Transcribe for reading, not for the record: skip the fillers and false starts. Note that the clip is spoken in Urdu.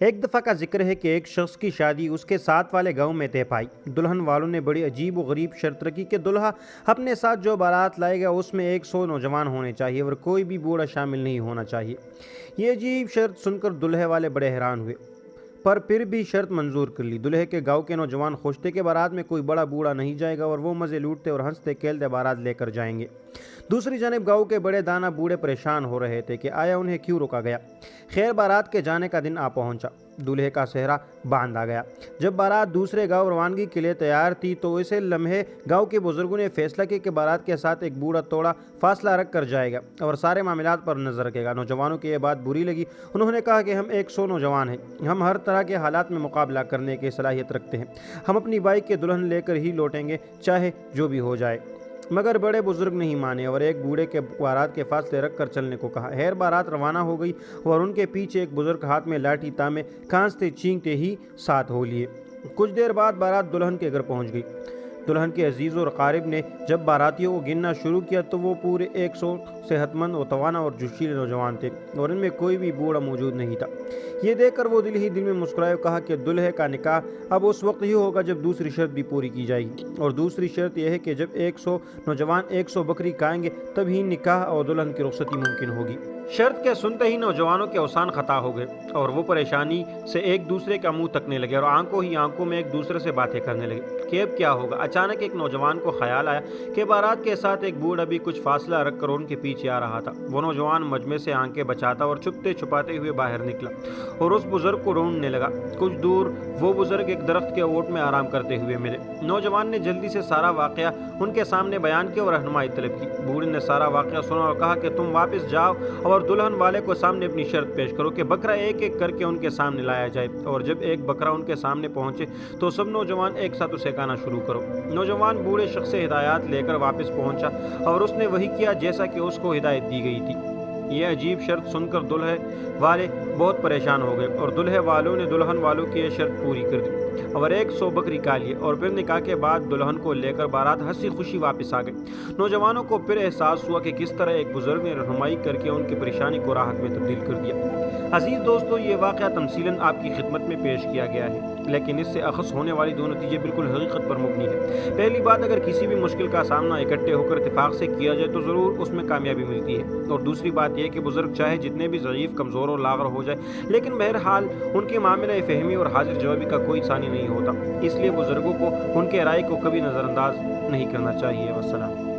ایک دفعہ کا ذکر ہے کہ ایک شخص کی شادی اس کے ساتھ والے گاؤں میں طے پائی۔ دلہن والوں نے بڑی عجیب و غریب شرط رکھی کہ دلہا اپنے ساتھ جو بارات لائے گا اس میں 100 نوجوان ہونے چاہیے اور کوئی بھی بوڑھا شامل نہیں ہونا چاہیے۔ یہ عجیب شرط سن کر دلہے والے بڑے حیران ہوئے، پر پھر بھی شرط منظور کر لی۔ دلہے کے گاؤں کے نوجوان خوش تھے کہ بارات میں کوئی بڑا بوڑھا نہیں جائے گا اور وہ مزے لوٹتے اور ہنستے کھیلتے بارات لے کر جائیں گے۔ دوسری جانب گاؤں کے بڑے دانا بوڑھے پریشان ہو رہے تھے کہ آیا انہیں کیوں روکا گیا۔ خیر بارات کے جانے کا دن آ پہنچا، دولہے کا سہرا باندھ آ گیا۔ جب بارات دوسرے گاؤں روانگی کے لیے تیار تھی تو اسے لمحے گاؤں کے بزرگوں نے فیصلہ کیا کہ بارات کے ساتھ ایک بوڑھا توڑا فاصلہ رکھ کر جائے گا اور سارے معاملات پر نظر رکھے گا۔ نوجوانوں کی یہ بات بری لگی۔ انہوں نے کہا کہ ہم 100 نوجوان ہیں، ہم ہر طرح کے حالات میں مقابلہ کرنے کی صلاحیت رکھتے ہیں، ہم اپنی بائک کے دلہن لے کر ہی لوٹیں گے چاہے جو بھی ہو جائے۔ مگر بڑے بزرگ نہیں مانے اور ایک بوڑھے کے بارات کے فاصلے رکھ کر چلنے کو کہا۔ خیر بارات روانہ ہو گئی اور ان کے پیچھے ایک بزرگ ہاتھ میں لاٹھی تامے کھانستے چینکتے ہی ساتھ ہو لیے۔ کچھ دیر بعد بارات دلہن کے گھر پہنچ گئی۔ دلہن کے عزیز اور اقارب نے جب باراتیوں کو گننا شروع کیا تو وہ پورے 100 صحت مند و توانا اور جوشیلے نوجوان تھے اور ان میں کوئی بھی بوڑھا موجود نہیں تھا۔ یہ دیکھ کر وہ دل ہی دل میں مسکرائے اور کہا کہ دلہے کا نکاح اب اس وقت ہی ہوگا جب دوسری شرط بھی پوری کی جائے گی، اور دوسری شرط یہ ہے کہ جب 100 نوجوان 100 بکری کھائیں گے تب ہی نکاح اور دلہن کی رخصتی ممکن ہوگی۔ شرط کے سنتے ہی نوجوانوں کے اوسان خطا ہو گئے اور وہ پریشانی سے ایک دوسرے کا منہ تکنے لگے اور آنکھوں ہی آنکھوں میں ایک دوسرے سے باتیں کرنے لگے کہ اب کیا ہوگا۔ اچانک ایک نوجوان کو خیال آیا کہ بارات کے ساتھ ایک بوڑھا بھی کچھ فاصلہ رکھ کر ان کے پیچھے آ رہا تھا۔ وہ نوجوان مجمع سے آنکھیں بچاتا اور چھپتے چھپاتے ہوئے باہر نکلا اور اس بزرگ کو ڈھونڈنے لگا۔ کچھ دور وہ بزرگ ایک درخت کے اوٹ میں آرام کرتے ہوئے ملے۔ نوجوان نے جلدی سے سارا واقعہ ان کے سامنے بیان کیا اور رہنمائی طلب کی۔ بوڑھے نے سارا واقعہ سنا اور کہا کہ تم واپس جاؤ اور دلہن والے کو سامنے اپنی شرط پیش کرو کہ بکرا ایک ایک کر کے ان کے سامنے لایا جائے، اور جب ایک بکرا ان کے سامنے پہنچے تو سب نوجوان ایک ساتھ اسے کھانا شروع کرو۔ نوجوان بوڑھے شخص سے ہدایات لے کر واپس پہنچا اور اس نے وہی کیا جیسا کہ اس کو ہدایت دی گئی تھی۔ یہ عجیب شرط سن کر دلہے والے بہت پریشان ہو گئے اور دلہے والوں نے دلہن والوں کی یہ شرط پوری کر دی اور 100 بکری کھا لیے، اور پھر نکاح کے بعد دلہن کو لے کر بارات ہنسی خوشی واپس آ گئی۔ نوجوانوں کو پھر احساس ہوا کہ کس طرح ایک بزرگ نے رہنمائی کر کے ان کی پریشانی کو راحت میں تبدیل کر دیا۔ عزیز دوستو، یہ واقعہ تمثیلاً آپ کی خدمت میں پیش کیا گیا ہے، لیکن اس سے اخذ ہونے والی دو نتیجے بالکل حقیقت پر مبنی ہے۔ پہلی بات، اگر کسی بھی مشکل کا سامنا اکٹھے ہو کر اتفاق سے کیا جائے تو ضرور اس میں کامیابی ملتی ہے، اور دوسری بات یہ کہ بزرگ چاہے جتنے بھی ضعیف، کمزور اور لاغر ہو جائے، لیکن بہرحال ان کے معاملہ فہمی اور حاضر جوابی کا کوئی ثانی نہیں ہوتا۔ اس لیے بزرگوں کو ان کے رائے کو کبھی نظر انداز نہیں کرنا چاہیے۔ والسلام۔